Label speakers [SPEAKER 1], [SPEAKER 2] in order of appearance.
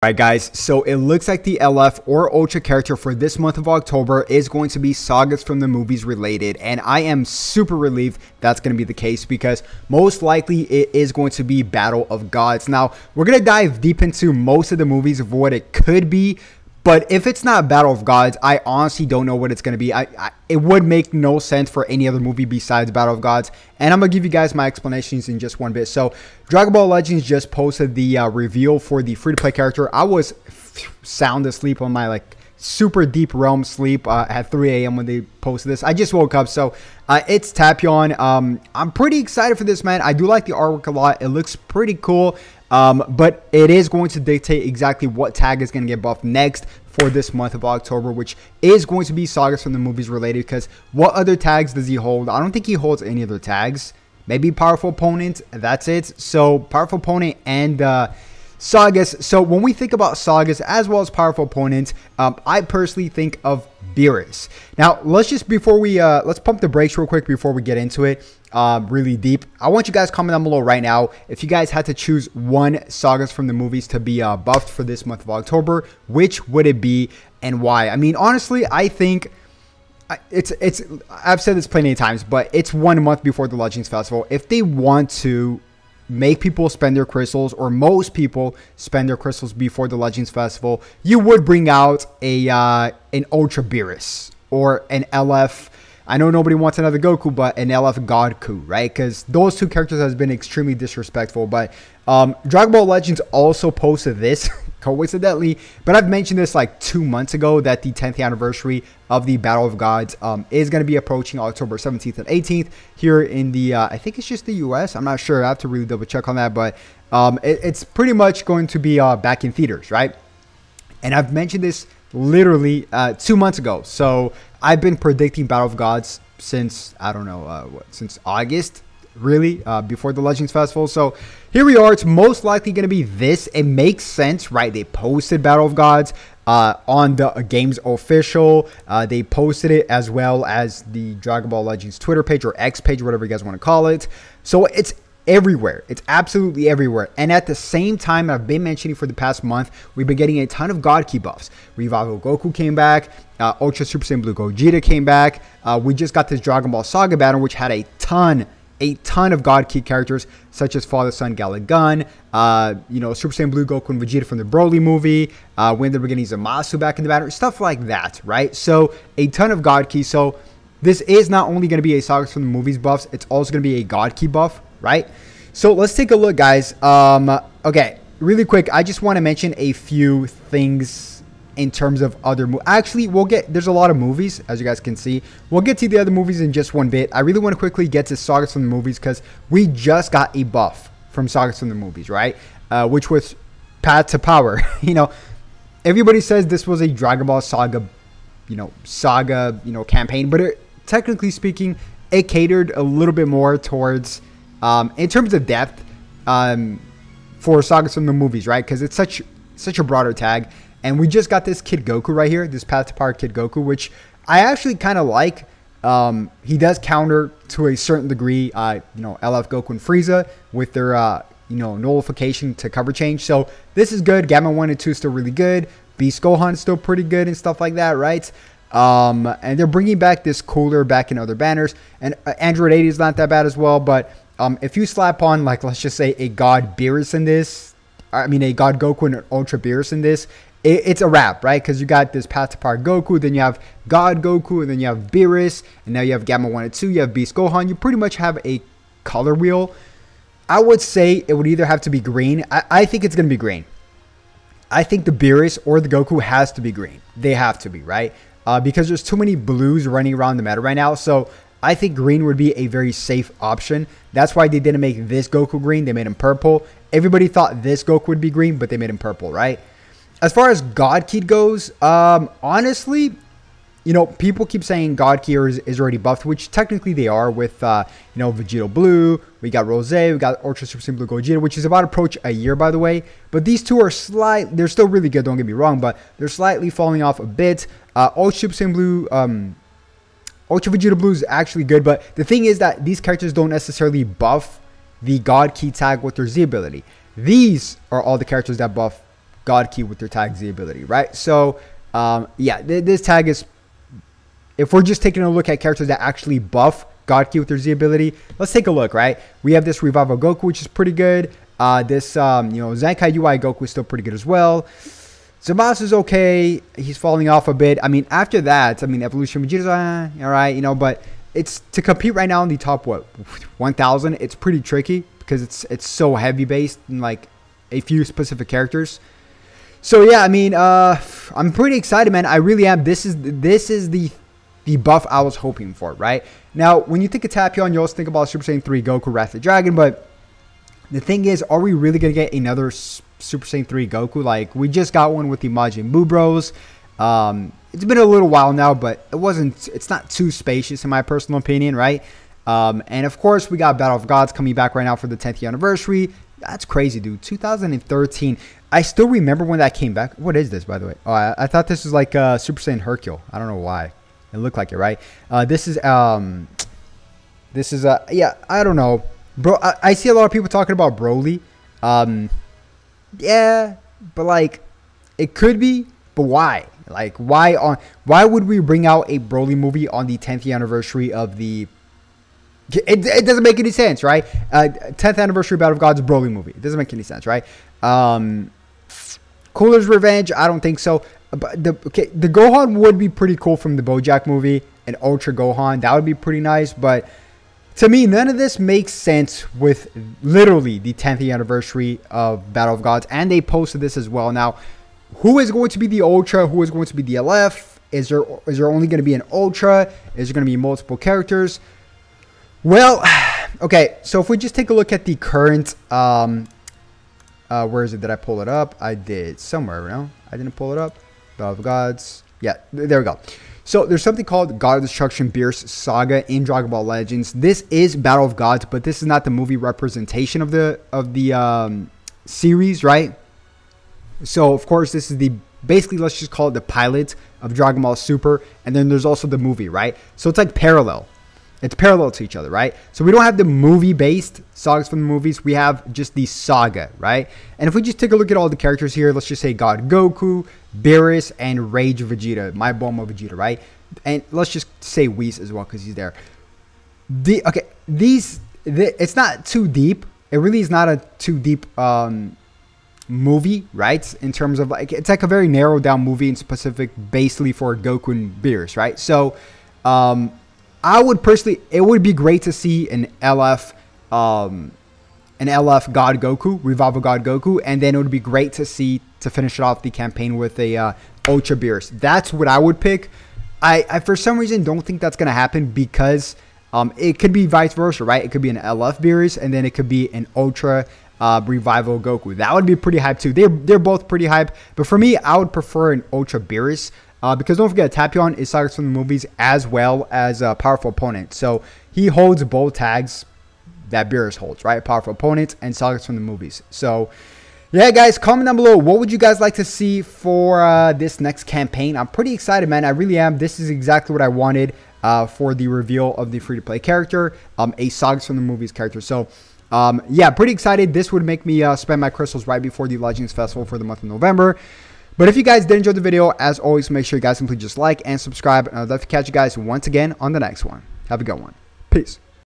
[SPEAKER 1] Alright guys, so it looks like the LF or Ultra character for this month of October is going to be sagas from the movies related, and I am super relieved that's going to be the case because most likely it is going to be Battle of Gods. Now, we're going to dive deep into most of the movies of what it could be, but if it's not Battle of Gods, I honestly don't know what it's going to be. It would make no sense for any other movie besides Battle of Gods. And I'm going to give you guys my explanations in just one bit. So, Dragon Ball Legends just posted the reveal for the free-to-play character. I was sound asleep on my super deep realm sleep at 3 a.m. when they posted this. I just woke up, so it's Tapion. I'm pretty excited for this, man. I do like the artwork a lot. It looks pretty cool. But it is going to dictate exactly what tag is going to get buffed next for this month of October, which is going to be sagas from the movies related, because what other tags does he hold? I don't think he holds any other tags. Maybe powerful opponent, that's it. So powerful opponent and sagas. So when we think about sagas as well as powerful opponents, I personally think of BEERUS. Now let's just, before we let's pump the brakes real quick before we get into it really deep. I want you guys to comment down below right now if you guys had to choose one sagas from the movies to be buffed for this month of October, which would it be and why? I mean, honestly, I think I've said this plenty of times, but it's 1 month before the Legends Festival. If they want to make people spend their crystals, or most people spend their crystals before the Legends Festival, you would bring out an Ultra BEERUS or an LF. I know nobody wants another Goku, but an LF GOKU, right? Because those two characters has been extremely disrespectful. But Dragon Ball Legends also posted this, coincidentally, but I've mentioned this like 2 months ago, that the 10th anniversary of the Battle of Gods is going to be approaching October 17th and 18th here in the, I think it's just the US. I'm not sure. I have to really double check on that, but it's pretty much going to be back in theaters, right? And I've mentioned this literally 2 months ago. So I've been predicting Battle of Gods since, I don't know, since August, really, before the Legends Festival. So here we are. It's most likely going to be this. It makes sense, right? They posted Battle of Gods on the game's official. They posted it as well as the Dragon Ball Legends Twitter page or X page, whatever you guys want to call it. So it's everywhere. It's absolutely everywhere. And at the same time, I've been mentioning for the past month, we've been getting a ton of God Key buffs. Revival Goku came back. Ultra Super Saiyan Blue Gogeta came back. We just got this Dragon Ball Saga battle, which had a ton of God Key characters, such as Father Son Galagun, you know, Super Saiyan Blue Goku and Vegeta from the Broly movie, when they were getting Zamasu back in the battle, stuff like that, right? So a ton of God Key. So this is not only going to be a sagas from the movies buffs, it's also going to be a God Key buff, right? So let's take a look, guys. Okay, really quick, I just want to mention a few things in terms of other movies. Actually, there's a lot of movies, as you guys can see. We'll get to the other movies in just one bit. I really want to quickly get to sagas from the movies, because we just got a buff from sagas from the movies, right? Which was Path to Power. You know, everybody says this was a Dragon Ball Saga, campaign, but technically speaking, it catered a little bit more towards, in terms of depth, for sagas from the movies, right? Because it's such a broader tag. And we just got this Kid Goku right here, this Path to Power Kid Goku, which I actually kind of like. He does counter to a certain degree, LF Goku and Frieza with their, nullification to cover change. So this is good. Gamma 1 and 2 is still really good. Beast Gohan is still pretty good and stuff like that, right? And they're bringing back this cooler back in other banners. And Android 80 is not that bad as well. But if you slap on, let's just say a God BEERUS in this, a God Goku and an Ultra BEERUS in this, it's a wrap, right? Because you got this Path to Power Goku, then you have God Goku, and then you have BEERUS, and now you have Gamma 1 and 2, you have Beast Gohan. You pretty much have a color wheel. I would say it would either have to be green. I think it's going to be green. I think the BEERUS or the Goku has to be green. They have to be, right? Because there's too many blues running around the meta right now. So I think green would be a very safe option. That's why they didn't make this Goku green. They made him purple. Everybody thought this Goku would be green, but they made him purple, right? As far as God Key goes, honestly, people keep saying God Key is already buffed, which technically they are with, Vegeta Blue. We got Rose, we got Ultra Super Saiyan Blue Gogeta, which is about to approach a year, by the way. But these two are they're still really good, don't get me wrong, but they're slightly falling off a bit. Ultra Super Saiyan Blue, Ultra Vegeta Blue is actually good, but the thing is that these characters don't necessarily buff the God Key tag with their Z ability. These are all the characters that buff God Key with their tag Z ability, right? So, yeah, this tag is, if we're just taking a look at characters that actually buff God Key with their Z ability, let's take a look, right? We have this Revival Goku, which is pretty good. This, Zenkai UI Goku is still pretty good as well. Zamasu is okay. He's falling off a bit. I mean, after that, I mean, Evolution Vegeta's all right, but it's to compete right now in the top, 1,000. It's pretty tricky because it's so heavy based in like a few specific characters. So yeah, I mean, I'm pretty excited, man. I really am. This is the buff I was hoping for, right? Now, when you think of Tapion, you also think about Super Saiyan 3 Goku Wrath of the Dragon, but the thing is, are we really going to get another Super Saiyan 3 Goku? Like, we just got one with the Majin Buu Bros. It's been a little while now, but it's not too spacious in my personal opinion, right? And of course, we got Battle of Gods coming back right now for the 10th anniversary. That's crazy, dude. 2013. I still remember when that came back. What is this, by the way? Oh, I thought this was like Super Saiyan Hercule. I don't know why. It looked like it, right? This is yeah, I don't know. Bro, I see a lot of people talking about Broly. Yeah, but like, it could be, but why? Like, why would we bring out a Broly movie on the 10th anniversary of the... It doesn't make any sense, right? 10th anniversary Battle of Gods Broly movie. It doesn't make any sense, right? Cooler's Revenge, I don't think so. But the Gohan would be pretty cool from the BoJack movie, and Ultra Gohan. That would be pretty nice, but to me, none of this makes sense with literally the 10th anniversary of Battle of Gods, and they posted this as well. Now, who is going to be the Ultra? Who is going to be the LF? Is there only going to be an Ultra? Is there going to be multiple characters? Well, okay, so if we just take a look at the current, where is it? Did I pull it up? I did somewhere, no? I didn't pull it up. Battle of Gods. Yeah, there we go. So there's something called God of Destruction BEERUS Saga in Dragon Ball Legends. This is Battle of Gods, but this is not the movie representation of the series, right? So of course this is basically, let's just call it the pilot of Dragon Ball Super, and then there's also the movie, right? So it's like parallel. It's parallel to each other, right? So we don't have the movie-based sagas from the movies. We have just the saga, right? And if we just take a look at all the characters here, let's just say God Goku, BEERUS, and Rage Vegeta, My Bulma Vegeta, right? And let's just say Whis as well because he's there. It's not too deep. It really is not a too deep movie, right? In terms of like, it's like a very narrowed down movie in specific, basically for Goku and BEERUS, right? So, I would personally, it would be great to see an LF God Goku, Revival God Goku, and then it would be great to see, to finish off the campaign with a Ultra BEERUS. That's what I would pick. I for some reason don't think that's gonna happen because it could be vice versa, right? It could be an LF BEERUS and then it could be an Ultra Revival Goku. That would be pretty hype too. They're both pretty hype, but for me, I would prefer an Ultra BEERUS. Because don't forget, Tapion is sagas from the movies as well as a powerful opponent. So he holds both tags that BEERUS holds, right? Powerful opponent and sagas from the movies. So yeah, guys, comment down below. What would you guys like to see for this next campaign? I'm pretty excited, man. I really am. This is exactly what I wanted for the reveal of the free-to-play character, a sagas from the movies character. So yeah, pretty excited. This would make me spend my crystals right before the Legends Festival for the month of November. But if you guys did enjoy the video, as always, make sure you guys simply just like and subscribe. And I'd love to catch you guys once again on the next one. Have a good one. Peace.